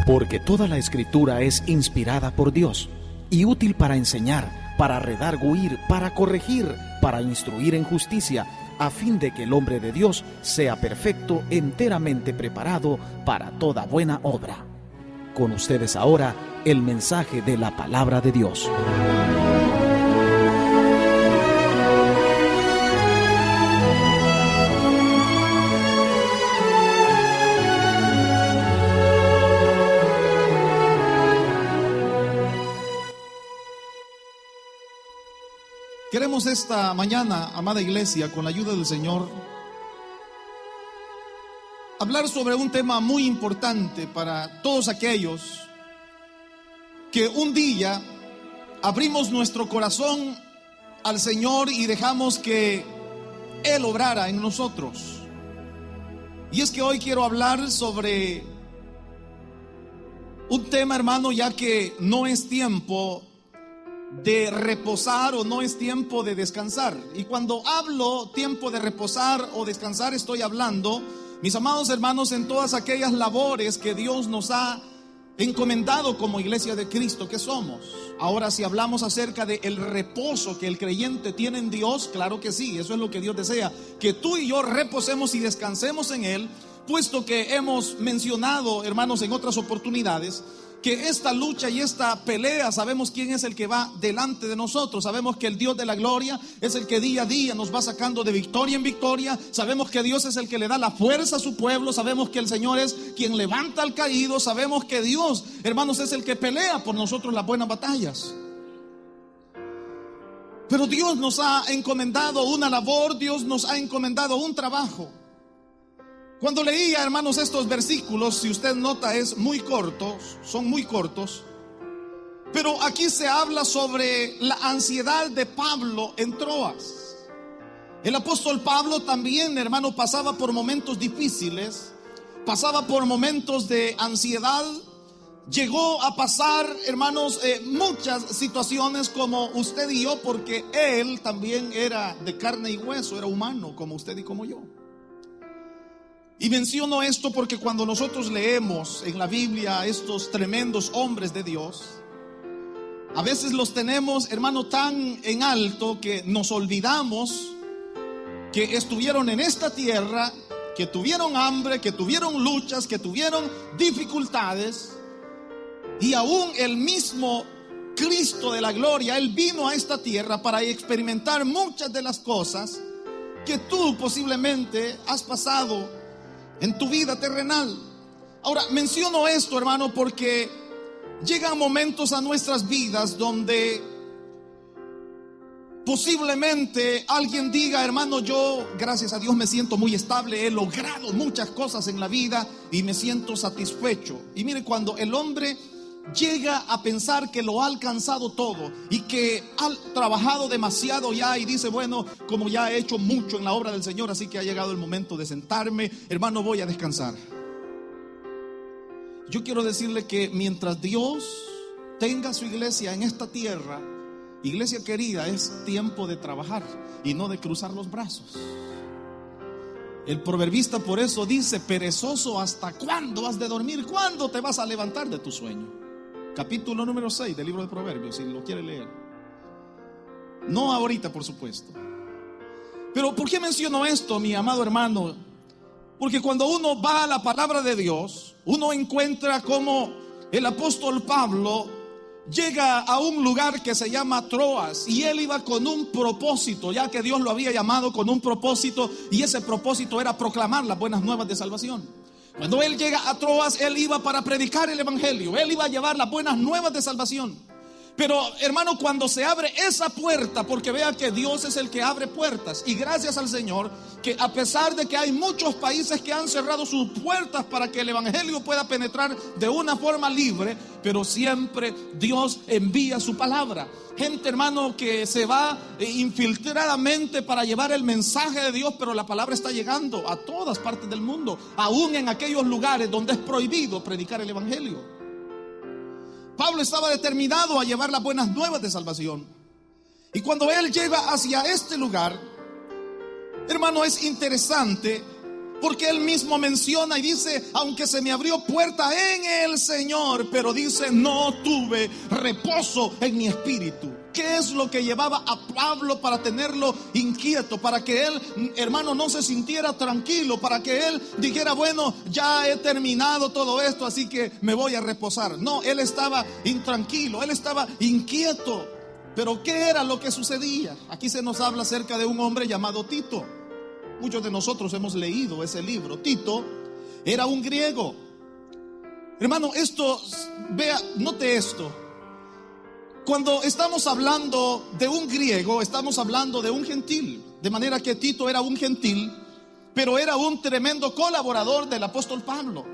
Porque toda la Escritura es inspirada por Dios y útil para enseñar, para redarguir, para corregir, para instruir en justicia, a fin de que el hombre de Dios sea perfecto, enteramente preparado para toda buena obra. Con ustedes ahora, el mensaje de la palabra de Dios. Queremos esta mañana, amada iglesia, con la ayuda del Señor, hablar sobre un tema muy importante para todos aquellos que un día abrimos nuestro corazón al Señor y dejamos que Él obrara en nosotros. Y es que hoy quiero hablar sobre un tema, hermano, ya que no es tiempo de reposar o no es tiempo de descansar. Y cuando hablo tiempo de reposar o descansar, estoy hablando, mis amados hermanos, en todas aquellas labores que Dios nos ha encomendado como iglesia de Cristo que somos. Ahora, si hablamos acerca del reposo que el creyente tiene en Dios, claro que sí, eso es lo que Dios desea, que tú y yo reposemos y descansemos en Él, puesto que hemos mencionado, hermanos, en otras oportunidades, que esta lucha y esta pelea, sabemos quién es el que va delante de nosotros. Sabemos que el Dios de la gloria es el que día a día nos va sacando de victoria en victoria. Sabemos que Dios es el que le da la fuerza a su pueblo. Sabemos que el Señor es quien levanta al caído. Sabemos que Dios, hermanos, es el que pelea por nosotros las buenas batallas. Pero Dios nos ha encomendado una labor, Dios nos ha encomendado un trabajo. Cuando leía, hermanos, estos versículos, si usted nota, son muy cortos, pero aquí se habla sobre la ansiedad de Pablo en Troas. El apóstol Pablo también, hermano, pasaba por momentos difíciles, pasaba por momentos de ansiedad, llegó a pasar, hermanos, muchas situaciones como usted y yo, porque él también era de carne y hueso, era humano como usted y como yo. Y menciono esto porque cuando nosotros leemos en la Biblia a estos tremendos hombres de Dios, a veces los tenemos, hermano, tan en alto que nos olvidamos que estuvieron en esta tierra, que tuvieron hambre, que tuvieron luchas, que tuvieron dificultades. Y aún el mismo Cristo de la gloria, Él vino a esta tierra para experimentar muchas de las cosas que tú posiblemente has pasado en tu vida terrenal. Ahora, menciono esto, hermano, porque llegan momentos a nuestras vidas donde posiblemente alguien diga: hermano, yo, gracias a Dios, me siento muy estable, he logrado muchas cosas en la vida y me siento satisfecho. Y mire, cuando el hombre llega a pensar que lo ha alcanzado todo y que ha trabajado demasiado ya y dice: bueno, como ya he hecho mucho en la obra del Señor, así que ha llegado el momento de sentarme, hermano, voy a descansar. Yo quiero decirle que mientras Dios tenga su iglesia en esta tierra, iglesia querida, es tiempo de trabajar y no de cruzar los brazos. El proverbista por eso dice: perezoso, ¿hasta cuándo has de dormir? ¿Cuándo te vas a levantar de tu sueño? Capítulo número 6 del libro de Proverbios, si lo quiere leer. No ahorita, por supuesto. Pero ¿por qué menciono esto, mi amado hermano? Porque cuando uno va a la palabra de Dios, uno encuentra como el apóstol Pablo llega a un lugar que se llama Troas, y él iba con un propósito, ya que Dios lo había llamado con un propósito, y ese propósito era proclamar las buenas nuevas de salvación. Cuando él llega a Troas, él iba para predicar el evangelio, él iba a llevar las buenas nuevas de salvación. Pero, hermano, cuando se abre esa puerta, porque vea que Dios es el que abre puertas, y gracias al Señor que a pesar de que hay muchos países que han cerrado sus puertas para que el evangelio pueda penetrar de una forma libre, pero siempre Dios envía su palabra. Gente, hermano, que se va infiltradamente para llevar el mensaje de Dios, pero la palabra está llegando a todas partes del mundo, aún en aquellos lugares donde es prohibido predicar el evangelio. Pablo estaba determinado a llevar las buenas nuevas de salvación. Y cuando él llega hacia este lugar, hermano, es interesante Porque él mismo menciona y dice: aunque se me abrió puerta en el Señor, pero dice, no tuve reposo en mi espíritu. ¿Qué es lo que llevaba a Pablo para tenerlo inquieto? Para que él, hermano, no se sintiera tranquilo, para que él dijera: bueno, ya he terminado todo esto, así que me voy a reposar. No, él estaba intranquilo, él estaba inquieto. Pero ¿qué era lo que sucedía? Aquí se nos habla acerca de un hombre llamado Tito. Muchos de nosotros hemos leído ese libro. Tito era un griego. Hermano, esto, vea, note esto. Cuando estamos hablando de un griego, estamos hablando de un gentil. De manera que Tito era un gentil, pero era un tremendo colaborador del apóstol Pablo.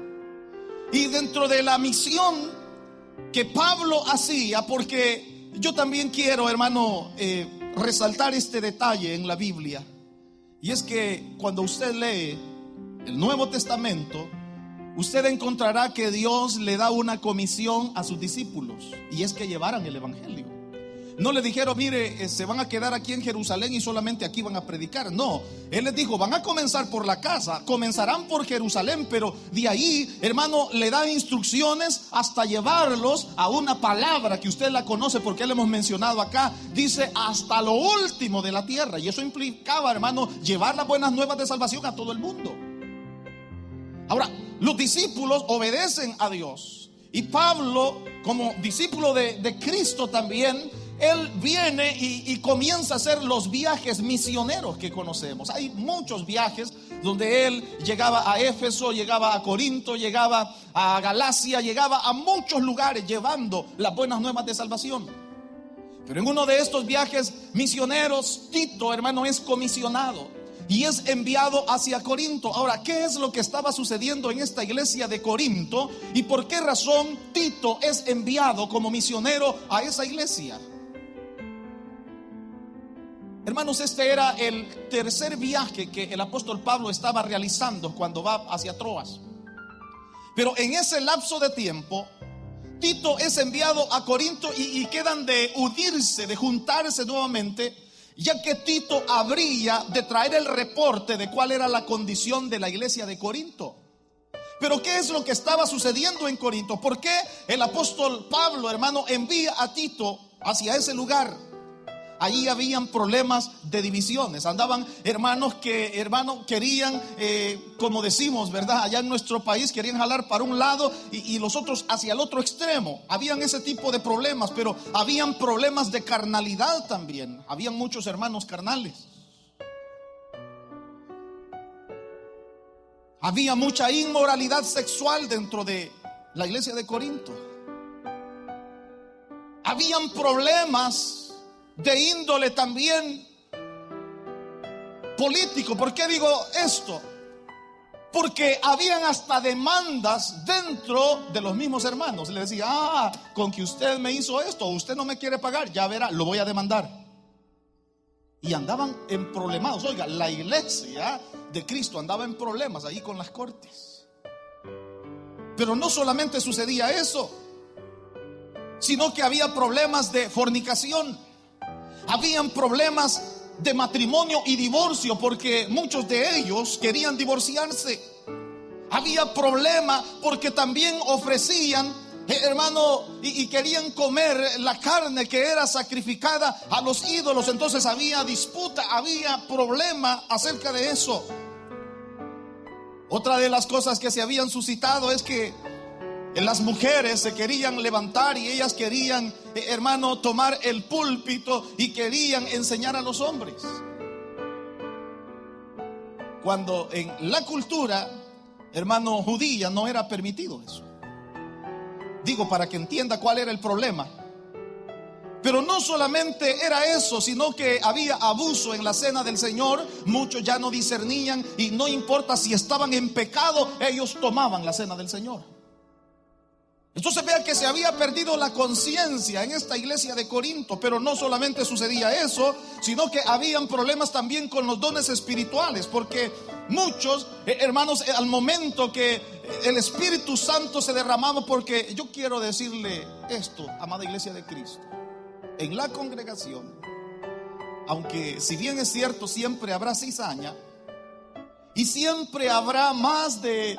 Y dentro de la misión que Pablo hacía, porque yo también quiero, hermano, resaltar este detalle en la Biblia. Y es que cuando usted lee el Nuevo Testamento, usted encontrará que Dios le da una comisión a sus discípulos, y es que llevaran el evangelio. No le dijeron: mire, se van a quedar aquí en Jerusalén y solamente aquí van a predicar. No, él les dijo: van a comenzar por la casa, comenzarán por Jerusalén, pero de ahí, hermano, le da instrucciones hasta llevarlos a una palabra que usted la conoce porque le hemos mencionado acá. Dice: hasta lo último de la tierra. Y eso implicaba, hermano, llevar las buenas nuevas de salvación a todo el mundo. Ahora, los discípulos obedecen a Dios, y Pablo, como discípulo de Cristo también, él viene y comienza a hacer los viajes misioneros que conocemos. Hay muchos viajes donde él llegaba a Éfeso, llegaba a Corinto, llegaba a Galacia, llegaba a muchos lugares llevando las buenas nuevas de salvación. Pero en uno de estos viajes misioneros, Tito, hermano, es comisionado y es enviado hacia Corinto. Ahora, ¿qué es lo que estaba sucediendo en esta iglesia de Corinto? ¿Y por qué razón Tito es enviado como misionero a esa iglesia? Hermanos, este era el tercer viaje que el apóstol Pablo estaba realizando cuando va hacia Troas. Pero en ese lapso de tiempo, Tito es enviado a Corinto y quedan de unirse, de juntarse nuevamente, ya que Tito habría de traer el reporte de cuál era la condición de la iglesia de Corinto. Pero ¿qué es lo que estaba sucediendo en Corinto? ¿Por qué el apóstol Pablo, hermano, envía a Tito hacia ese lugar? Allí habían problemas de divisiones. Andaban hermanos que, querían, como decimos, ¿verdad? Allá en nuestro país querían jalar para un lado y los otros hacia el otro extremo. Habían ese tipo de problemas, pero habían problemas de carnalidad también. Habían muchos hermanos carnales. Había mucha inmoralidad sexual dentro de la iglesia de Corinto. Habían problemas de índole también político. ¿Por qué digo esto? Porque habían hasta demandas dentro de los mismos hermanos. Le decía: con que usted me hizo esto, usted no me quiere pagar, ya verá, lo voy a demandar. Y andaban en problemados. Oiga, la iglesia de Cristo andaba en problemas ahí con las cortes. Pero no solamente sucedía eso, sino que había problemas de fornicación. Habían problemas de matrimonio y divorcio, porque muchos de ellos querían divorciarse. Había problema porque también ofrecían, hermano, y querían comer la carne que era sacrificada a los ídolos. Entonces había disputa, había problema acerca de eso. Otra de las cosas que se habían suscitado es que las mujeres se querían levantar y ellas querían, hermano, tomar el púlpito y querían enseñar a los hombres. Cuando en la cultura, hermano, judía no era permitido eso. Digo, para que entienda cuál era el problema. Pero no solamente era eso, sino que había abuso en la cena del Señor. Muchos ya no discernían y no importa si estaban en pecado, ellos tomaban la cena del Señor. Entonces vea que se había perdido la conciencia en esta iglesia de Corinto. Pero no solamente sucedía eso, sino que habían problemas también con los dones espirituales. Porque muchos, hermanos, al momento que el Espíritu Santo se derramaba, porque yo quiero decirle esto, amada iglesia de Cristo, en la congregación, aunque si bien es cierto siempre habrá cizaña, Y siempre habrá más de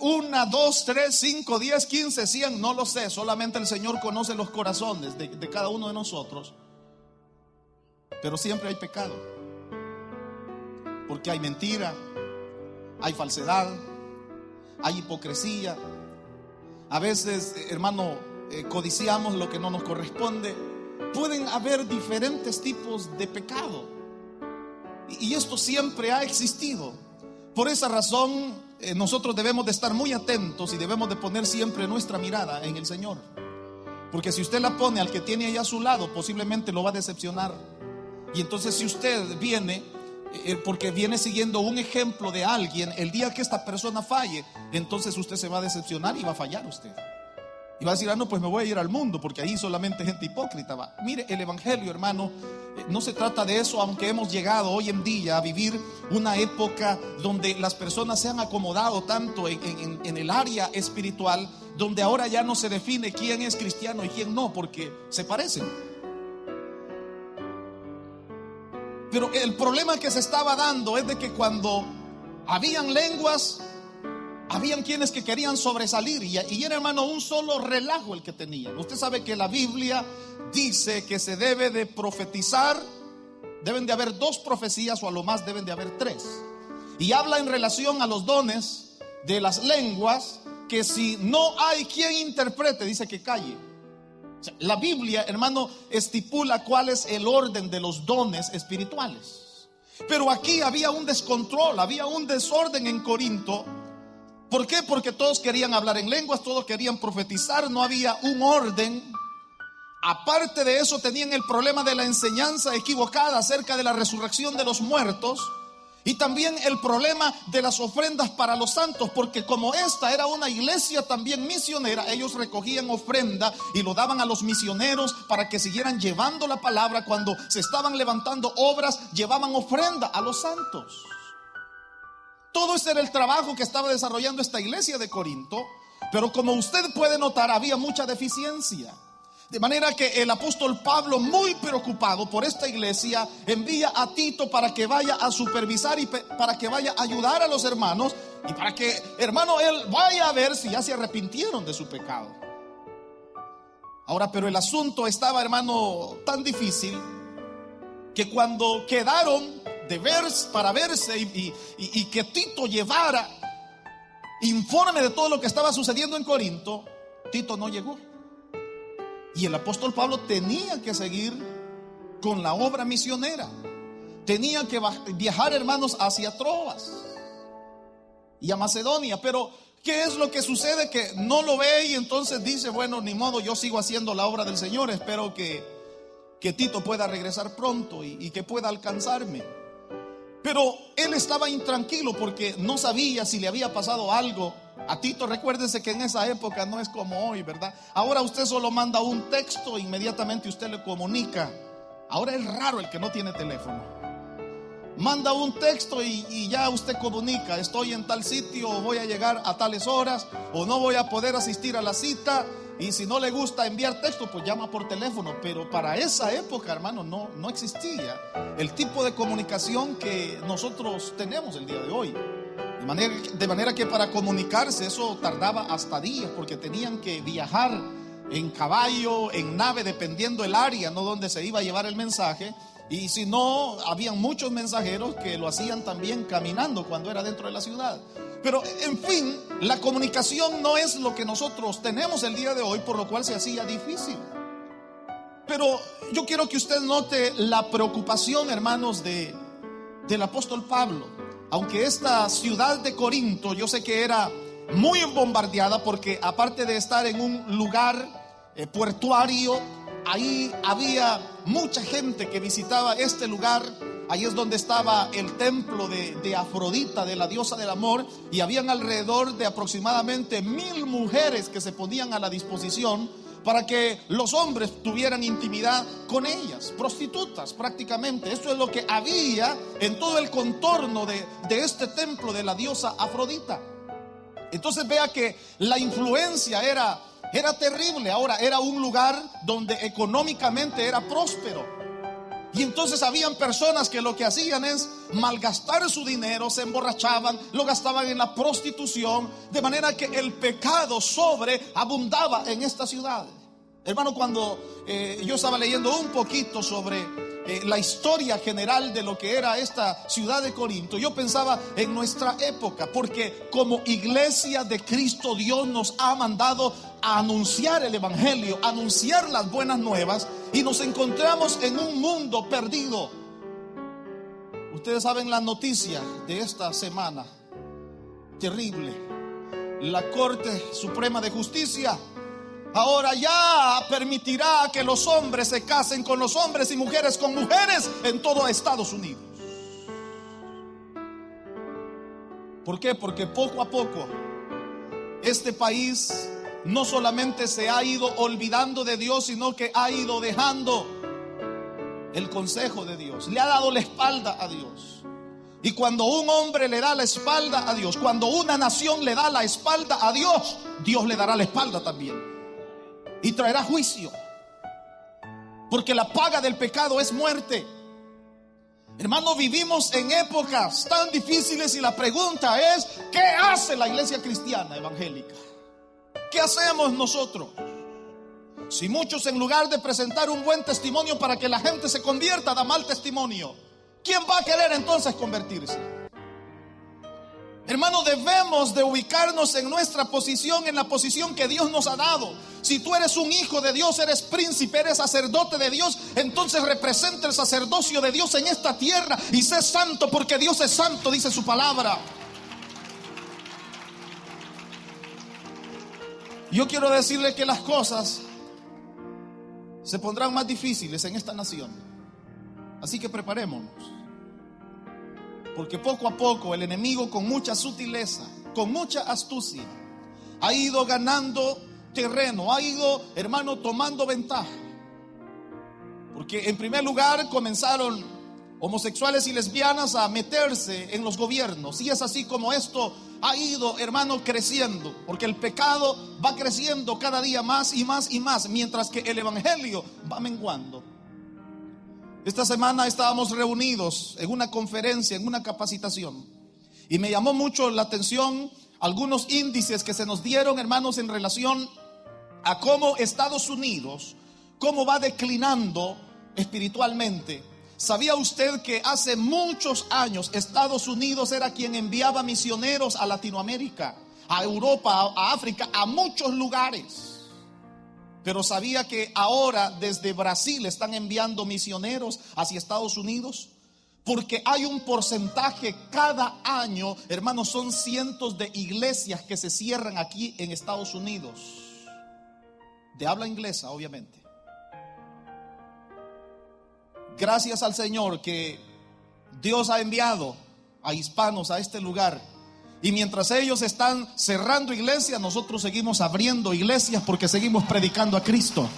1, 2, 3, 5, 10, 15, 100, no lo sé. Solamente el Señor conoce los corazones de cada uno de nosotros. Pero siempre hay pecado, porque hay mentira, hay falsedad, hay hipocresía. A veces, hermano, codiciamos lo que no nos corresponde. Pueden haber diferentes tipos de pecado, y esto siempre ha existido. Por esa razón, nosotros debemos de estar muy atentos y debemos de poner siempre nuestra mirada en el Señor, porque si usted la pone al que tiene ahí a su lado, posiblemente lo va a decepcionar. Y entonces, si usted viene porque viene siguiendo un ejemplo de alguien, el día que esta persona falle, entonces usted se va a decepcionar y va a fallar usted. Y va a decir, no, pues me voy a ir al mundo, porque ahí solamente gente hipócrita va. Mire, el evangelio, hermano, no se trata de eso, aunque hemos llegado hoy en día a vivir una época donde las personas se han acomodado tanto en el área espiritual, donde ahora ya no se define quién es cristiano y quién no, porque se parecen. Pero el problema que se estaba dando es de que cuando habían lenguas, habían quienes que querían sobresalir, y era, hermano, un solo relajo el que tenían. Usted sabe que la Biblia dice que se debe de profetizar, deben de haber 2 profecías, o a lo más deben de haber 3. Y habla en relación a los dones de las lenguas, que si no hay quien interprete, dice que calle. O sea, la Biblia, hermano, estipula cuál es el orden de los dones espirituales. Pero aquí había un descontrol, había un desorden en Corinto. ¿Por qué? Porque todos querían hablar en lenguas, todos querían profetizar, no había un orden. Aparte de eso, tenían el problema de la enseñanza equivocada acerca de la resurrección de los muertos. Y también el problema de las ofrendas para los santos, porque como esta era una iglesia también misionera, ellos recogían ofrenda y lo daban a los misioneros para que siguieran llevando la palabra. Cuando se estaban levantando obras, llevaban ofrenda a los santos. Todo ese era el trabajo que estaba desarrollando esta iglesia de Corinto. Pero como usted puede notar, había mucha deficiencia. De manera que el apóstol Pablo, muy preocupado por esta iglesia, envía a Tito para que vaya a supervisar y para que vaya a ayudar a los hermanos, y para que, hermano, él vaya a ver si ya se arrepintieron de su pecado. Ahora, pero el asunto estaba, hermano, tan difícil que cuando quedaron para verse y que Tito llevara informe de todo lo que estaba sucediendo en Corinto, Tito no llegó. Y el apóstol Pablo tenía que seguir con la obra misionera. Tenía que viajar, hermanos, hacia Troas y a Macedonia. Pero ¿qué es lo que sucede? Que no lo ve y entonces dice, bueno, ni modo, yo sigo haciendo la obra del Señor. Espero que Tito pueda regresar pronto y que pueda alcanzarme. Pero él estaba intranquilo porque no sabía si le había pasado algo a Tito. Recuérdese que en esa época no es como hoy, ¿verdad? Ahora usted solo manda un texto e inmediatamente usted le comunica. Ahora es raro el que no tiene teléfono. Manda un texto y ya usted comunica: estoy en tal sitio, o voy a llegar a tales horas, o no voy a poder asistir a la cita. Y si no le gusta enviar texto, pues llama por teléfono. Pero para esa época, hermano, no existía el tipo de comunicación que nosotros tenemos el día de hoy. De manera que para comunicarse eso tardaba hasta días, porque tenían que viajar en caballo, en nave, dependiendo el área, no donde se iba a llevar el mensaje. Y si no, habían muchos mensajeros que lo hacían también caminando cuando era dentro de la ciudad. Pero en fin, la comunicación no es lo que nosotros tenemos el día de hoy, por lo cual se hacía difícil. Pero yo quiero que usted note la preocupación, hermanos, del apóstol Pablo. Aunque esta ciudad de Corinto, yo sé que era muy bombardeada, porque aparte de estar en un lugar portuario, ahí había mucha gente que visitaba este lugar. Ahí es donde estaba el templo de Afrodita, de la diosa del amor, y habían alrededor de aproximadamente 1000 mujeres que se ponían a la disposición para que los hombres tuvieran intimidad con ellas, prostitutas prácticamente. Esto es lo que había en todo el contorno de este templo de la diosa Afrodita. Entonces vea que la influencia era terrible. Ahora era un lugar donde económicamente era próspero. Y entonces habían personas que lo que hacían es malgastar su dinero, se emborrachaban, lo gastaban en la prostitución, de manera que el pecado sobreabundaba en esta ciudad. Hermano, cuando yo estaba leyendo un poquito sobre la historia general de lo que era esta ciudad de Corinto, yo pensaba en nuestra época, porque como iglesia de Cristo, Dios nos ha mandado a anunciar el evangelio, a anunciar las buenas nuevas, y nos encontramos en un mundo perdido. Ustedes saben la noticia de esta semana, terrible. La Corte Suprema de Justicia ahora ya permitirá que los hombres se casen con los hombres y mujeres con mujeres en todo Estados Unidos. ¿Por qué? Porque poco a poco este país no solamente se ha ido olvidando de Dios, sino que ha ido dejando el consejo de Dios, le ha dado la espalda a Dios. Y cuando un hombre le da la espalda a Dios, cuando una nación le da la espalda a Dios, Dios le dará la espalda también y traerá juicio, porque la paga del pecado es muerte. Hermano, vivimos en épocas tan difíciles y la pregunta es: ¿qué hace la iglesia cristiana evangélica? ¿Qué hacemos nosotros? Si muchos, en lugar de presentar un buen testimonio para que la gente se convierta, da mal testimonio, ¿quién va a querer entonces convertirse? Hermano, debemos de ubicarnos en nuestra posición, en la posición que Dios nos ha dado. Si tú eres un hijo de Dios, eres príncipe, eres sacerdote de Dios, entonces representa el sacerdocio de Dios en esta tierra y sé santo, porque Dios es santo, dice su palabra. Yo quiero decirle que las cosas se pondrán más difíciles en esta nación, así que preparémonos, porque poco a poco el enemigo, con mucha sutileza, con mucha astucia, ha ido ganando terreno, ha ido, hermano, tomando ventaja. Porque en primer lugar comenzaron homosexuales y lesbianas a meterse en los gobiernos, y es así como esto ha ido, hermano, creciendo, porque el pecado va creciendo cada día más y más y más, mientras que el evangelio va menguando. Esta semana estábamos reunidos en una conferencia, en una capacitación, y me llamó mucho la atención algunos índices que se nos dieron, hermanos, en relación a cómo Estados Unidos, cómo va declinando espiritualmente. ¿Sabía usted que hace muchos años Estados Unidos era quien enviaba misioneros a Latinoamérica, a Europa, a África, a muchos lugares? Pero ¿sabía que ahora desde Brasil están enviando misioneros hacia Estados Unidos? Porque hay un porcentaje cada año, hermanos, son cientos de iglesias que se cierran aquí en Estados Unidos, de habla inglesa, obviamente. Gracias al Señor que Dios ha enviado a hispanos a este lugar. Y mientras ellos están cerrando iglesias, nosotros seguimos abriendo iglesias, porque seguimos predicando a Cristo.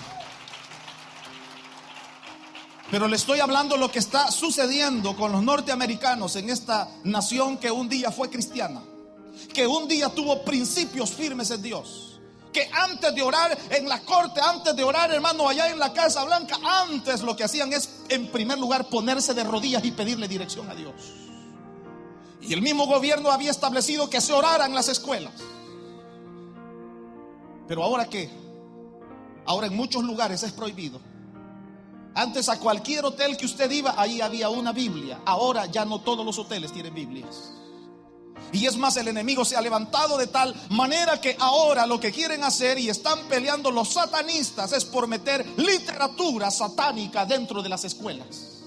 Pero le estoy hablando lo que está sucediendo con los norteamericanos en esta nación que un día fue cristiana, que un día tuvo principios firmes en Dios, que antes de orar en la corte, antes de orar, hermano, allá en la Casa Blanca, antes lo que hacían es, en primer lugar, ponerse de rodillas y pedirle dirección a Dios. Y el mismo gobierno había establecido que se orara en las escuelas. Pero ahora ¿qué? Ahora en muchos lugares es prohibido. Antes a cualquier hotel que usted iba, ahí había una Biblia. Ahora ya no todos los hoteles tienen Biblias. Y es más, el enemigo se ha levantado de tal manera que ahora lo que quieren hacer, y están peleando los satanistas, es por meter literatura satánica dentro de las escuelas.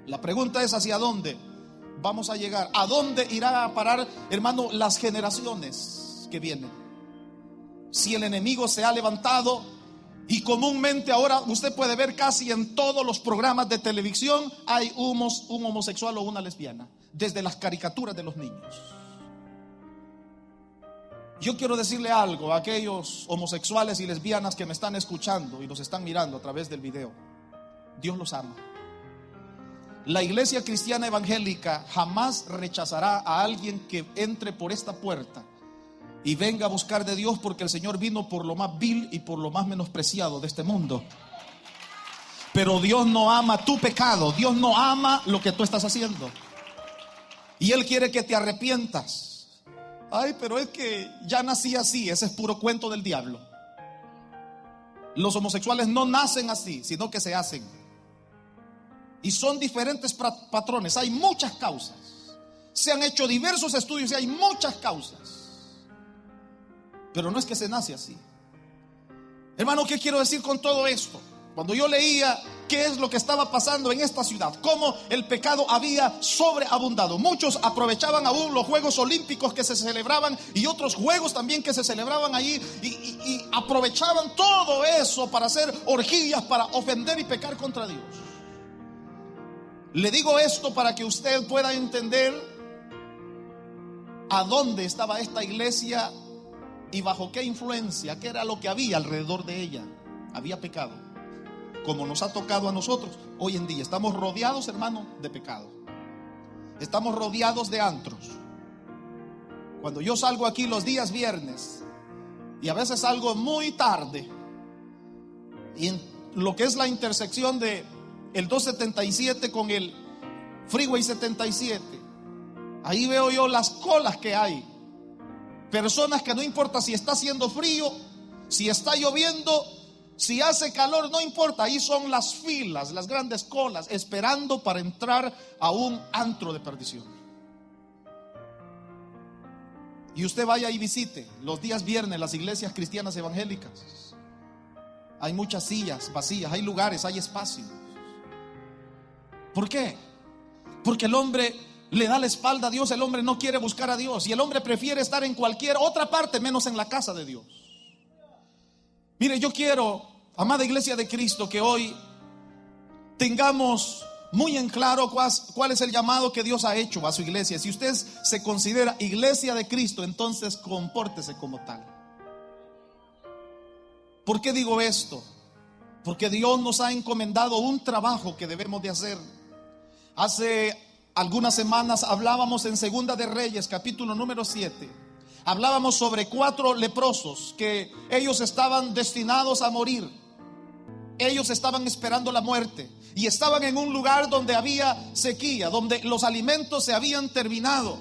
La pregunta es: ¿hacia dónde vamos a llegar? ¿A dónde irá a parar, hermano, las generaciones que vienen? Si el enemigo se ha levantado, y comúnmente ahora usted puede ver casi en todos los programas de televisión hay un homosexual o una lesbiana, desde las caricaturas de los niños. Yo quiero decirle algo a aquellos homosexuales y lesbianas que me están escuchando y los están mirando a través del video: Dios los ama. La iglesia cristiana evangélica jamás rechazará a alguien que entre por esta puerta y venga a buscar de Dios, porque el Señor vino por lo más vil y por lo más menospreciado de este mundo. Pero Dios no ama tu pecado. Dios no ama lo que tú estás haciendo. Y Él quiere que te arrepientas. Ay, pero es que ya nací así. Ese es puro cuento del diablo. Los homosexuales no nacen así, sino que se hacen. Y son diferentes patrones. Hay muchas causas. Se han hecho diversos estudios y hay muchas causas. Pero no es que se nace así. Hermano, ¿qué quiero decir con todo esto? Cuando yo leía qué es lo que estaba pasando en esta ciudad, cómo el pecado había sobreabundado. Muchos aprovechaban aún los Juegos Olímpicos que se celebraban y otros juegos también que se celebraban allí y aprovechaban todo eso para hacer orgías, para ofender y pecar contra Dios. Le digo esto para que usted pueda entender a dónde estaba esta iglesia y bajo qué influencia, qué era lo que había alrededor de ella. Había pecado, como nos ha tocado a nosotros. Hoy en día estamos rodeados, hermano, de pecado. Estamos rodeados de antros. Cuando yo salgo aquí los días viernes, y a veces salgo muy tarde, y en lo que es la intersección de el 277 con el Freeway 77, ahí veo yo las colas que hay. Personas que no importa si está haciendo frío, si está lloviendo, si hace calor, no importa. Ahí son las filas, las grandes colas, esperando para entrar a un antro de perdición. Y usted vaya y visite los días viernes las iglesias cristianas evangélicas. Hay muchas sillas vacías, hay lugares, hay espacio. ¿Por qué? Porque el hombre le da la espalda a Dios. El hombre no quiere buscar a Dios y el hombre prefiere estar en cualquier otra parte menos en la casa de Dios. Mire, yo quiero, amada iglesia de Cristo, que hoy tengamos muy en claro cuál es el llamado que Dios ha hecho a su iglesia. Si usted se considera iglesia de Cristo, entonces compórtese como tal. ¿Por qué digo esto? Porque Dios nos ha encomendado un trabajo que debemos de hacer. Hace algunas semanas hablábamos en Segunda de Reyes, capítulo número 7. Hablábamos sobre 4 leprosos que ellos estaban destinados a morir. Ellos estaban esperando la muerte y estaban en un lugar donde había sequía, donde los alimentos se habían terminado,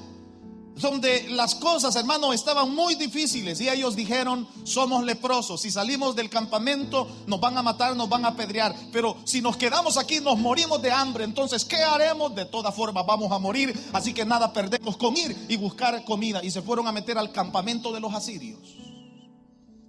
donde las cosas, hermano, estaban muy difíciles. Y ellos dijeron: somos leprosos, si salimos del campamento nos van a matar, nos van a apedrear, pero si nos quedamos aquí nos morimos de hambre. Entonces, ¿qué haremos? De todas formas vamos a morir, así que nada perdemos con ir y buscar comida. Y se fueron a meter al campamento de los asirios.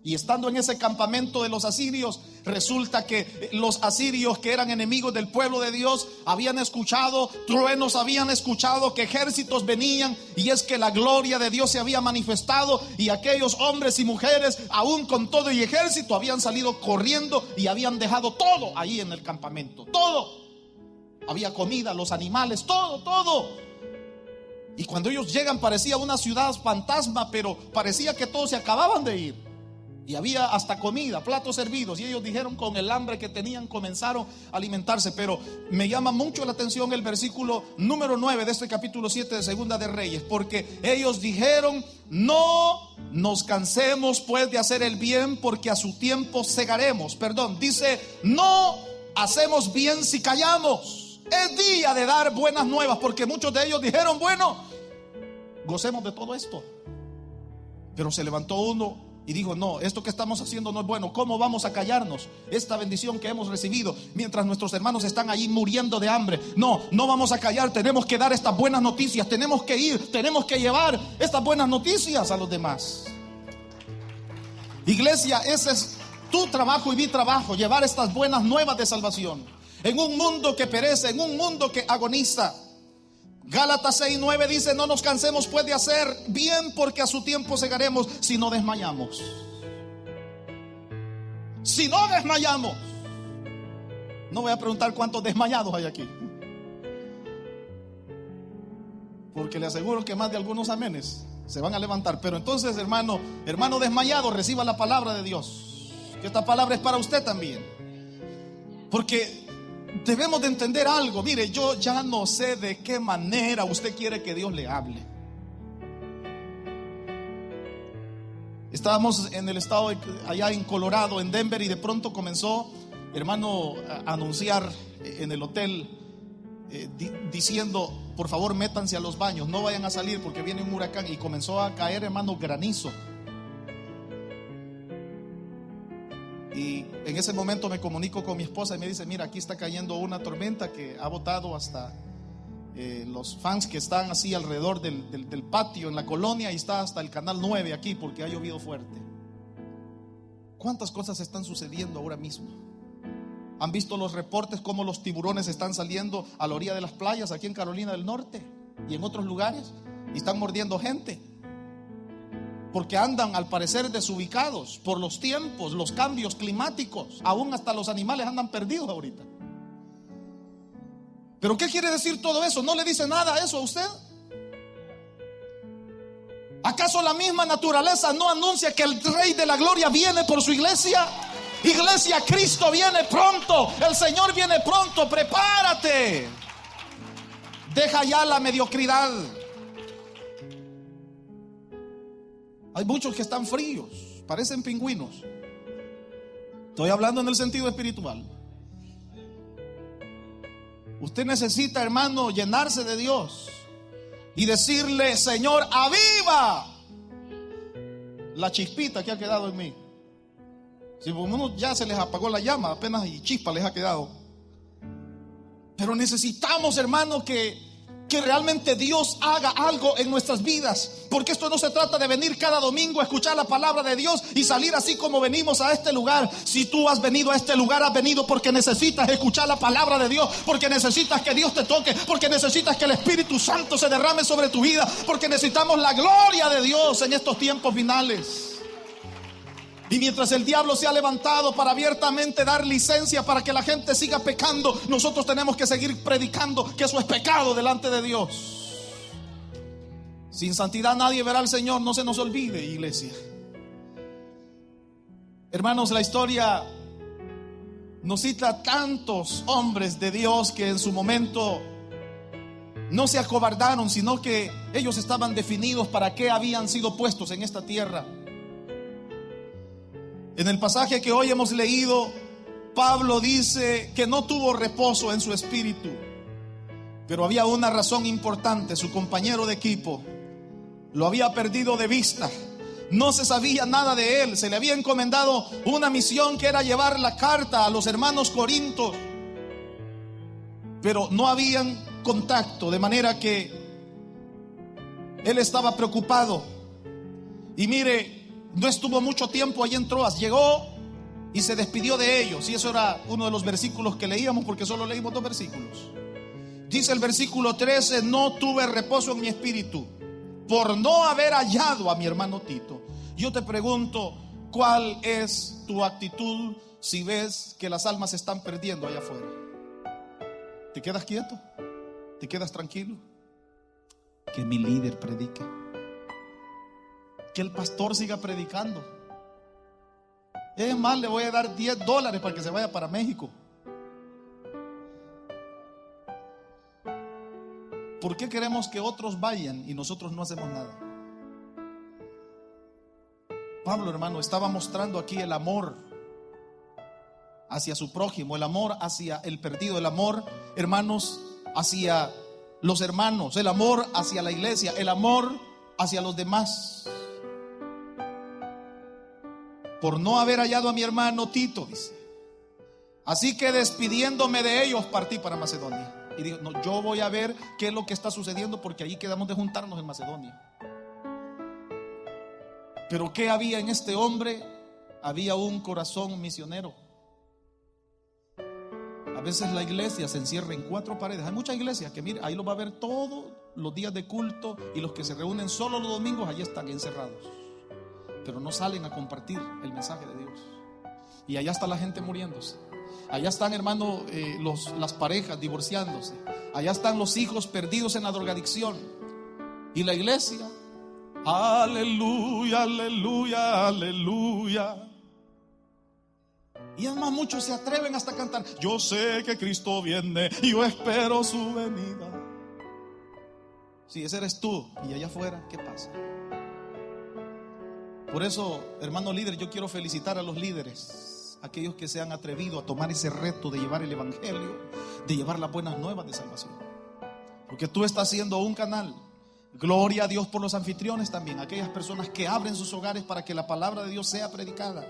Y estando en ese campamento de los asirios, resulta que los asirios, que eran enemigos del pueblo de Dios, habían escuchado truenos, habían escuchado que ejércitos venían, y es que la gloria de Dios se había manifestado, y aquellos hombres y mujeres, aún con todo y ejército, habían salido corriendo y habían dejado todo ahí en el campamento. Todo. Había comida, los animales, todo. Y cuando ellos llegan parecía una ciudad fantasma, pero parecía que todos se acababan de ir. Y había hasta comida, platos servidos. Y ellos dijeron, con el hambre que tenían, comenzaron a alimentarse. Pero me llama mucho la atención el versículo número 9 de este capítulo 7 de Segunda de Reyes. Porque ellos dijeron: no nos cansemos pues de hacer el bien, porque a su tiempo segaremos. Perdón, dice: no hacemos bien si callamos. Es día de dar buenas nuevas. Porque muchos de ellos dijeron: bueno, gocemos de todo esto. Pero se levantó uno y dijo: no, esto que estamos haciendo no es bueno. ¿Cómo vamos a callarnos esta bendición que hemos recibido mientras nuestros hermanos están allí muriendo de hambre? No vamos a callar. Tenemos que dar estas buenas noticias. Tenemos que ir, tenemos que llevar estas buenas noticias a los demás. Iglesia, ese es tu trabajo y mi trabajo: llevar estas buenas nuevas de salvación en un mundo que perece, en un mundo que agoniza. Gálatas 6:9 dice: no nos cansemos pues de hacer bien, porque a su tiempo segaremos si no desmayamos. Si no desmayamos. No voy a preguntar cuántos desmayados hay aquí, porque le aseguro que más de algunos amenes se van a levantar. Pero entonces, hermano desmayado, reciba la palabra de Dios, que esta palabra es para usted también. Porque debemos de entender algo. Mire, yo ya no sé de qué manera usted quiere que Dios le hable. Estábamos en el estado allá en Colorado, en Denver, y de pronto comenzó hermano, anunciar en el hotel diciendo: por favor, métanse a los baños, no vayan a salir porque viene un huracán. Y comenzó a caer, hermano, granizo. Y en ese momento me comunico con mi esposa y me dice: mira, aquí está cayendo una tormenta que ha botado hasta los fans que están así alrededor del patio en la colonia, y está hasta el canal 9 aquí porque ha llovido fuerte. ¿Cuántas cosas están sucediendo ahora mismo? ¿Han visto los reportes cómo los tiburones están saliendo a la orilla de las playas aquí en Carolina del Norte y en otros lugares? Y están mordiendo gente porque andan, al parecer, desubicados por los tiempos, los cambios climáticos. Aún hasta los animales andan perdidos ahorita. ¿Pero qué quiere decir todo eso? ¿No le dice nada eso a usted? ¿Acaso la misma naturaleza no anuncia que el Rey de la Gloria viene por su iglesia? Iglesia, Cristo viene pronto, el Señor viene pronto, prepárate. Deja ya la mediocridad. Hay muchos que están fríos, parecen pingüinos. Estoy hablando en el sentido espiritual. Usted necesita, hermano, llenarse de Dios y decirle: Señor, aviva la chispita que ha quedado en mí. Si uno ya se les apagó la llama, apenas y chispa les ha quedado. Pero necesitamos, hermano, que realmente Dios haga algo en nuestras vidas, porque esto no se trata de venir cada domingo a escuchar la palabra de Dios y salir así como venimos a este lugar. Si tú has venido a este lugar, has venido porque necesitas escuchar la palabra de Dios, porque necesitas que Dios te toque, porque necesitas que el Espíritu Santo se derrame sobre tu vida, porque necesitamos la gloria de Dios en estos tiempos finales. Y mientras el diablo se ha levantado para abiertamente dar licencia para que la gente siga pecando, nosotros tenemos que seguir predicando que eso es pecado delante de Dios. Sin santidad nadie verá al Señor, no se nos olvide, iglesia. Hermanos, la historia nos cita tantos hombres de Dios que en su momento no se acobardaron, sino que ellos estaban definidos para qué habían sido puestos en esta tierra. En el pasaje que hoy hemos leído, Pablo dice que no tuvo reposo en su espíritu, pero había una razón importante: su compañero de equipo lo había perdido de vista. No se sabía nada de él. Se le había encomendado una misión que era llevar la carta a los hermanos corintios, pero no habían contacto, de manera que él estaba preocupado. Y mire, no estuvo mucho tiempo allí en Troas. Llegó y se despidió de ellos. Y eso era uno de los versículos que leíamos, porque solo leímos 2 versículos. Dice el versículo 13: no tuve reposo en mi espíritu por no haber hallado a mi hermano Tito. Yo te pregunto, ¿cuál es tu actitud si ves que las almas se están perdiendo allá afuera? ¿Te quedas quieto? ¿Te quedas tranquilo? Que mi líder predique, que el pastor siga predicando. Es más, le voy a dar $10 para que se vaya para México. ¿Por qué queremos que otros vayan y nosotros no hacemos nada? Pablo, hermano, estaba mostrando aquí el amor hacia su prójimo, el amor hacia el perdido, el amor, hermanos, hacia los hermanos, el amor hacia la iglesia, el amor hacia los demás. Por no haber hallado a mi hermano Tito, dice, así que despidiéndome de ellos partí para Macedonia. Y dijo: no, yo voy a ver qué es lo que está sucediendo, porque ahí quedamos de juntarnos en Macedonia. Pero ¿qué había en este hombre? Había un corazón misionero. A veces la iglesia se encierra en 4 paredes. Hay muchas iglesias que, mire, ahí lo va a ver todos los días de culto, y los que se reúnen solo los domingos, allí están encerrados, pero no salen a compartir el mensaje de Dios. Y allá está la gente muriéndose. Allá están, hermano, las parejas divorciándose. Allá están los hijos perdidos en la drogadicción. Y la iglesia, aleluya, aleluya, aleluya. Y además muchos se atreven hasta a cantar: yo sé que Cristo viene y yo espero su venida. Si ese eres tú, y allá afuera, ¿qué pasa? Por eso, hermano líder, yo quiero felicitar a los líderes aquellos que se han atrevido a tomar ese reto de llevar el evangelio, de llevar las buenas nuevas de salvación. Porque tú estás siendo un canal. Gloria a Dios por los anfitriones también, aquellas personas que abren sus hogares para que la palabra de Dios sea predicada.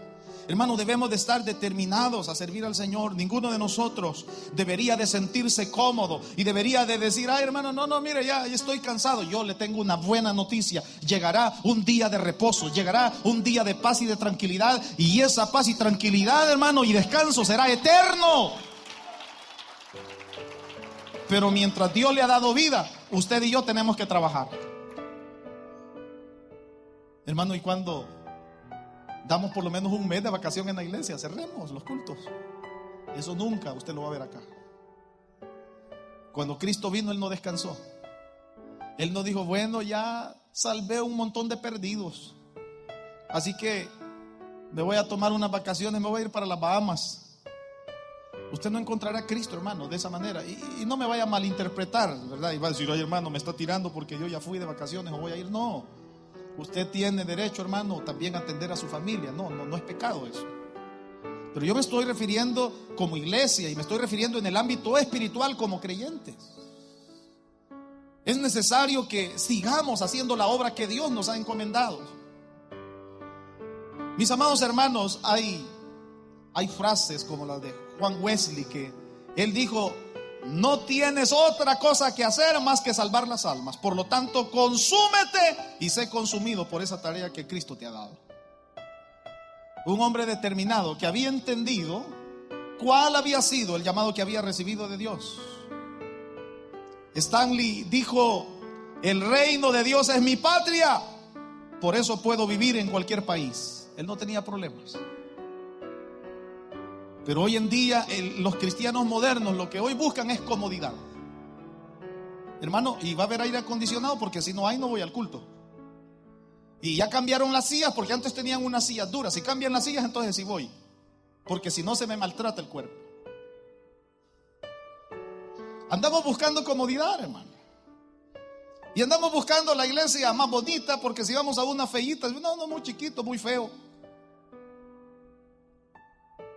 Hermano, debemos de estar determinados a servir al Señor. Ninguno de nosotros debería de sentirse cómodo y debería de decir: ay, hermano, no, mire, ya estoy cansado. Yo le tengo una buena noticia: llegará un día de reposo, llegará un día de paz y de tranquilidad, y esa paz y tranquilidad, hermano, y descanso será eterno. Pero mientras Dios le ha dado vida, usted y yo tenemos que trabajar. Hermano, y cuando damos por lo menos un mes de vacación en la iglesia, cerremos los cultos. Eso nunca usted lo va a ver acá. Cuando Cristo vino, Él no descansó. Él no dijo: bueno, ya salvé un montón de perdidos, así que me voy a tomar unas vacaciones, me voy a ir para las Bahamas. Usted no encontrará a Cristo, hermano, de esa manera. Y no me vaya a malinterpretar, ¿verdad? Y va a decir: ay, hermano, me está tirando porque yo ya fui de vacaciones o voy a ir. No, usted tiene derecho, hermano, también a atender a su familia. No es pecado eso. Pero yo me estoy refiriendo como iglesia, y me estoy refiriendo en el ámbito espiritual como creyentes. Es necesario que sigamos haciendo la obra que Dios nos ha encomendado. Mis amados hermanos, hay frases como las de Juan Wesley, que él dijo: no tienes otra cosa que hacer más que salvar las almas. Por lo tanto, consúmete y sé consumido por esa tarea que Cristo te ha dado. Un hombre determinado que había entendido cuál había sido el llamado que había recibido de Dios. Stanley dijo: el reino de Dios es mi patria, por eso puedo vivir en cualquier país. Él no tenía problemas. Pero hoy en día los cristianos modernos lo que hoy buscan es comodidad. Hermano, y va a haber aire acondicionado, porque si no hay, no voy al culto. Y ya cambiaron las sillas, porque antes tenían unas sillas duras. Si cambian las sillas, entonces sí voy, porque si no se me maltrata el cuerpo. Andamos buscando comodidad, hermano. Y andamos buscando la iglesia más bonita, porque si vamos a una feíta, no, muy chiquito, muy feo.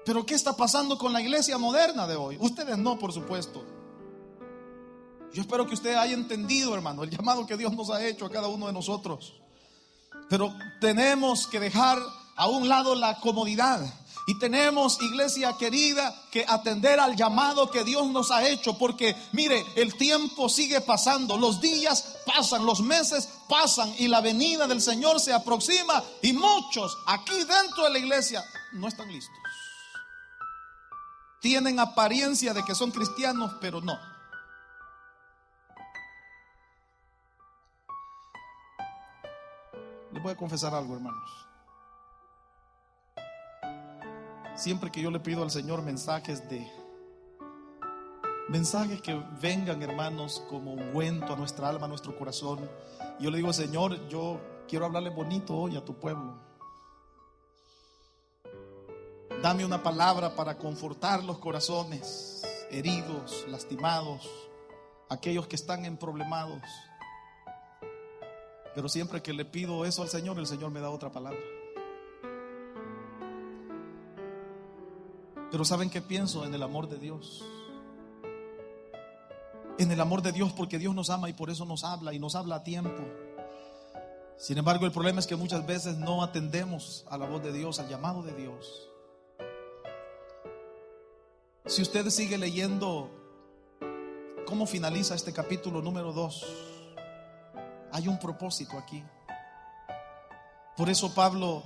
Pero ¿qué está pasando con la iglesia moderna de hoy? Ustedes no, por supuesto. Yo espero que usted haya entendido, hermano, el llamado que Dios nos ha hecho a cada uno de nosotros. Pero tenemos que dejar a un lado la comodidad. Y tenemos, iglesia querida, que atender al llamado que Dios nos ha hecho. Porque mire, el tiempo sigue pasando, los días pasan, los meses pasan, y la venida del Señor se aproxima. Y muchos aquí dentro de la iglesia no están listos. Tienen apariencia de que son cristianos, pero no. Les voy a confesar algo, hermanos. Siempre que yo le pido al Señor mensajes que vengan, hermanos, como ungüento a nuestra alma, a nuestro corazón, yo le digo: Señor, yo quiero hablarle bonito hoy a tu pueblo. Dame una palabra para confortar los corazones heridos, lastimados, aquellos que están emproblemados. Pero siempre que le pido eso al Señor, el Señor me da otra palabra. Pero ¿saben qué pienso? En el amor de Dios. En el amor de Dios, porque Dios nos ama y por eso nos habla, y nos habla a tiempo. Sin embargo, el problema es que muchas veces no atendemos a la voz de Dios, al llamado de Dios. Si usted sigue leyendo cómo finaliza este capítulo número 2, hay un propósito aquí. Por eso Pablo,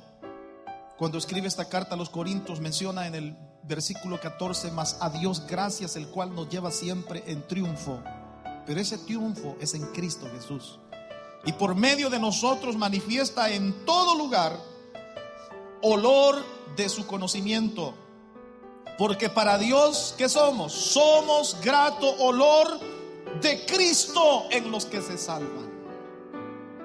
cuando escribe esta carta a los Corintios, menciona en el versículo 14: mas a Dios gracias, el cual nos lleva siempre en triunfo. Pero ese triunfo es en Cristo Jesús, y por medio de nosotros manifiesta en todo lugar olor de su conocimiento. Porque para Dios, ¿qué somos? Somos grato olor de Cristo en los que se salvan.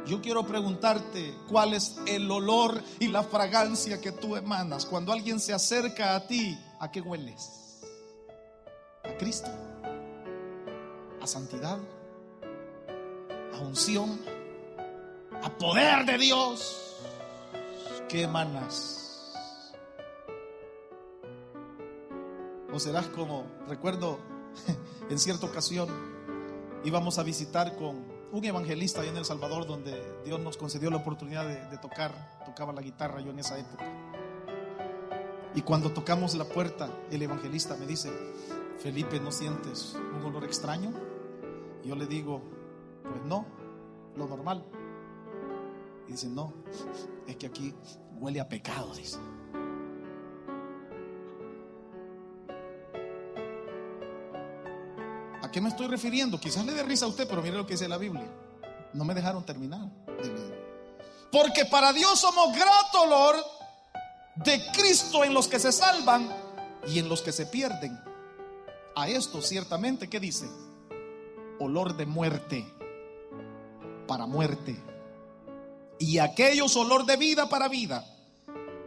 Yo quiero preguntarte, ¿cuál es el olor y la fragancia que tú emanas? Cuando alguien se acerca a ti, ¿a qué hueles? ¿A Cristo? ¿A santidad? ¿A unción? ¿A poder de Dios? ¿Qué emanas? conocerás como, recuerdo en cierta ocasión íbamos a visitar con un evangelista allá en El Salvador, donde Dios nos concedió la oportunidad de tocar. Tocaba la guitarra yo en esa época. Y cuando tocamos la puerta, el evangelista me dice: Felipe, ¿no sientes un olor extraño? Y yo le digo: pues no, lo normal. Y dice: no, es que aquí huele a pecado, dice. ¿A qué me estoy refiriendo? Quizás le dé risa a usted, pero mire lo que dice la Biblia. No me dejaron terminar de leer. Porque para Dios somos grato olor de Cristo en los que se salvan y en los que se pierden. A esto ciertamente, ¿qué dice? Olor de muerte para muerte, y aquellos olor de vida para vida.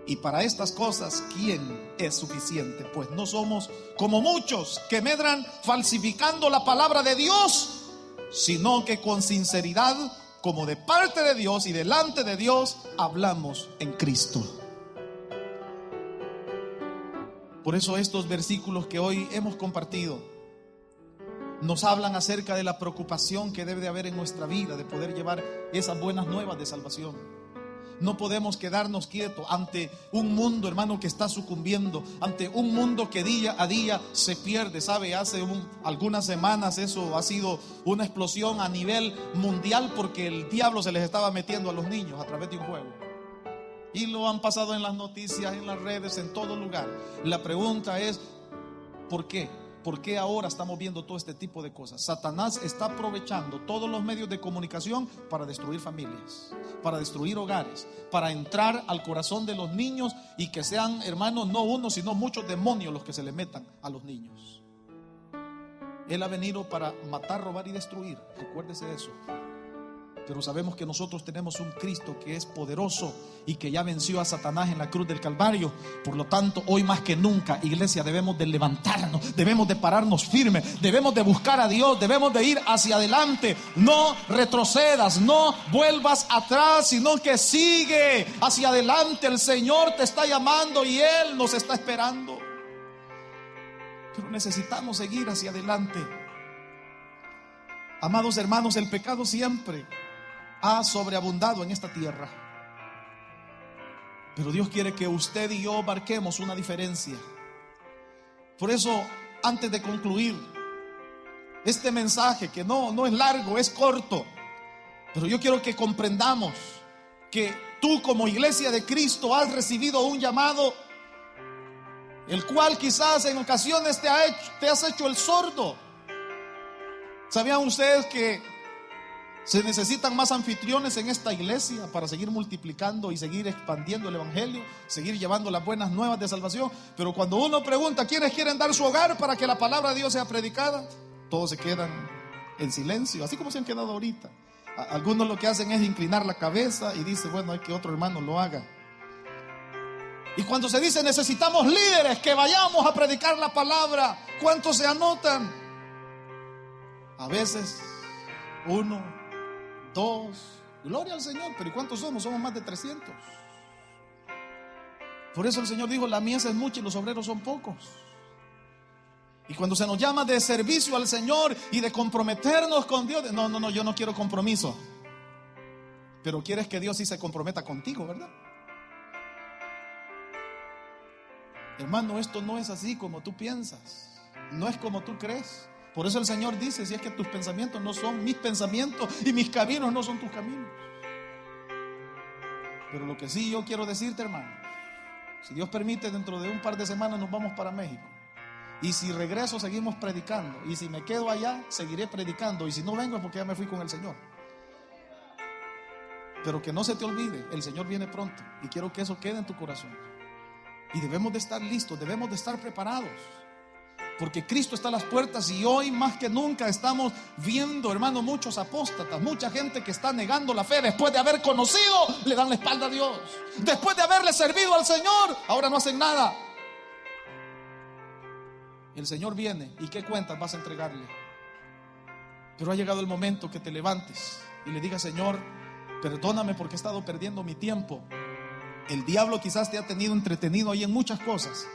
Y para estas cosas, ¿quién es suficiente? Pues no somos como muchos que medran falsificando la palabra de Dios, sino que con sinceridad, como de parte de Dios y delante de Dios, hablamos en Cristo. Por eso estos versículos que hoy hemos compartido nos hablan acerca de la preocupación que debe de haber en nuestra vida de poder llevar esas buenas nuevas de salvación. No podemos quedarnos quietos ante un mundo, hermano, que está sucumbiendo, ante un mundo que día a día se pierde. Sabe, hace algunas semanas eso ha sido una explosión a nivel mundial, porque el diablo se les estaba metiendo a los niños a través de un juego. Y lo han pasado en las noticias, en las redes, en todo lugar. La pregunta es: ¿por qué? ¿Por qué ahora estamos viendo todo este tipo de cosas? Satanás está aprovechando todos los medios de comunicación para destruir familias, para destruir hogares, para entrar al corazón de los niños y que sean, hermanos, no uno, sino muchos demonios los que se le metan a los niños. Él ha venido para matar, robar y destruir. Recuérdese de eso. Pero sabemos que nosotros tenemos un Cristo que es poderoso y que ya venció a Satanás en la cruz del Calvario. Por lo tanto, hoy más que nunca, iglesia, debemos de levantarnos, debemos de pararnos firmes, debemos de buscar a Dios, debemos de ir hacia adelante. No retrocedas, no vuelvas atrás, sino que sigue hacia adelante. El Señor te está llamando y Él nos está esperando. Pero necesitamos seguir hacia adelante. Amados hermanos, el pecado siempre ha sobreabundado en esta tierra, pero Dios quiere que usted y yo marquemos una diferencia. Por eso, antes de concluir este mensaje, que no es largo, es corto, pero yo quiero que comprendamos que tú, como iglesia de Cristo, has recibido un llamado, el cual quizás en ocasiones te has hecho el sordo. ¿Sabían ustedes que se necesitan más anfitriones en esta iglesia para seguir multiplicando y seguir expandiendo el evangelio, seguir llevando las buenas nuevas de salvación? Pero cuando uno pregunta quiénes quieren dar su hogar para que la palabra de Dios sea predicada, todos se quedan en silencio, así como se han quedado ahorita. Algunos lo que hacen es inclinar la cabeza y dicen: bueno, hay que otro hermano lo haga. Y cuando se dice necesitamos líderes que vayamos a predicar la palabra, ¿cuántos se anotan? A veces 1, 2, gloria al Señor, pero ¿y cuántos somos? Somos más de 300. Por eso el Señor dijo: la mies es mucha y los obreros son pocos. Y cuando se nos llama de servicio al Señor y de comprometernos con Dios, no, yo no quiero compromiso. Pero quieres que Dios sí se comprometa contigo, ¿verdad? Hermano, esto no es así como tú piensas, no es como tú crees. Por eso el Señor dice: si es que tus pensamientos no son mis pensamientos y mis caminos no son tus caminos. Pero lo que sí yo quiero decirte, hermano, si Dios permite, dentro de un par de semanas nos vamos para México. Y si regreso, seguimos predicando. Y si me quedo allá, seguiré predicando. Y si no vengo, es porque ya me fui con el Señor. Pero que no se te olvide, el Señor viene pronto. Y quiero que eso quede en tu corazón. Y debemos de estar listos, debemos de estar preparados, porque Cristo está a las puertas. Y hoy más que nunca estamos viendo, hermano, muchos apóstatas, mucha gente que está negando la fe. Después de haber conocido, le dan la espalda a Dios. Después de haberle servido al Señor, ahora no hacen nada. El Señor viene, ¿y qué cuentas vas a entregarle? Pero ha llegado el momento que te levantes y le digas: Señor, perdóname porque he estado perdiendo mi tiempo. El diablo quizás te ha tenido entretenido ahí en muchas cosas,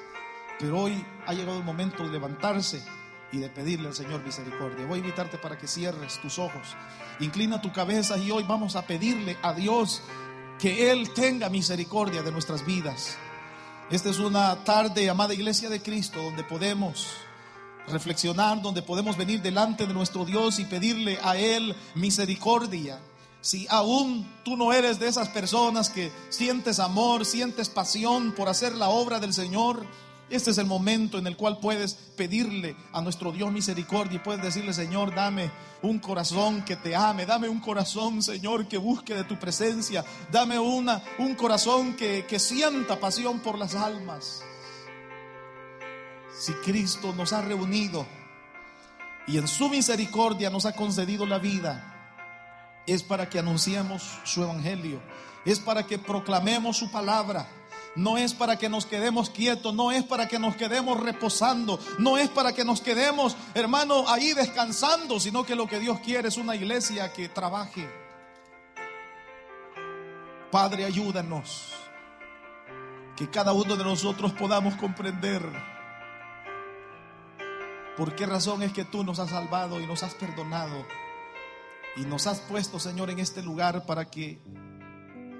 Pero hoy ha llegado el momento de levantarse y de pedirle al Señor misericordia. Voy a invitarte para que cierres tus ojos, inclina tu cabeza, y hoy vamos a pedirle a Dios que Él tenga misericordia de nuestras vidas. Esta es una tarde, amada iglesia de Cristo, donde podemos reflexionar, donde podemos venir delante de nuestro Dios y pedirle a Él misericordia. Si aún tú no eres de esas personas que sientes amor, sientes pasión por hacer la obra del Señor, este es el momento en el cual puedes pedirle a nuestro Dios misericordia y puedes decirle: Señor, dame un corazón que te ame, dame un corazón, Señor, que busque de tu presencia, dame un corazón que sienta pasión por las almas. Si Cristo nos ha reunido y en su misericordia nos ha concedido la vida, es para que anunciemos su evangelio, es para que proclamemos su palabra. No es para que nos quedemos quietos, no es para que nos quedemos reposando, no es para que nos quedemos, hermano, ahí descansando, sino que lo que Dios quiere es una iglesia que trabaje. Padre, ayúdanos, que cada uno de nosotros podamos comprender por qué razón es que tú nos has salvado y nos has perdonado y nos has puesto, Señor, en este lugar para que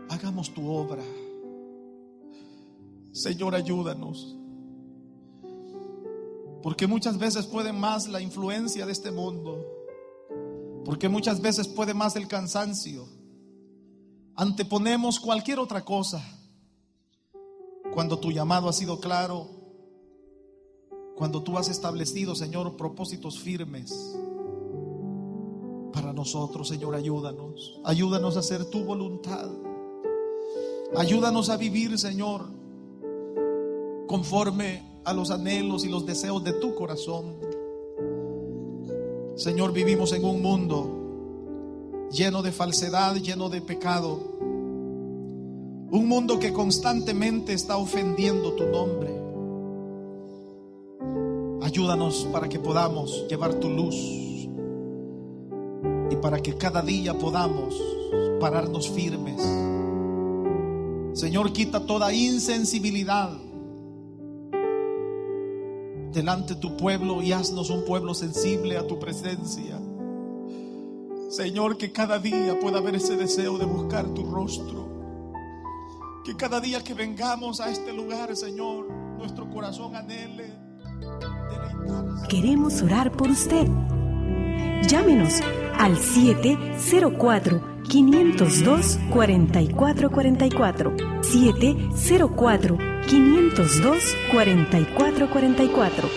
hagamos tu obra. Señor, ayúdanos, porque muchas veces puede más la influencia de este mundo, porque muchas veces puede más el cansancio. Anteponemos cualquier otra cosa cuando tu llamado ha sido claro, cuando tú has establecido, Señor, propósitos firmes para nosotros. Señor, ayúdanos a hacer tu voluntad, ayúdanos a vivir, Señor, conforme a los anhelos y los deseos de tu corazón. Señor, vivimos en un mundo lleno de falsedad, lleno de pecado, un mundo que constantemente está ofendiendo tu nombre. Ayúdanos para que podamos llevar tu luz y para que cada día podamos pararnos firmes. Señor, quita toda insensibilidad delante de tu pueblo y haznos un pueblo sensible a tu presencia. Señor, que cada día pueda haber ese deseo de buscar tu rostro, que cada día que vengamos a este lugar, Señor, nuestro corazón anhele deleitarse. Queremos orar por usted. Llámenos al 704-502-4444. 704-502-4444.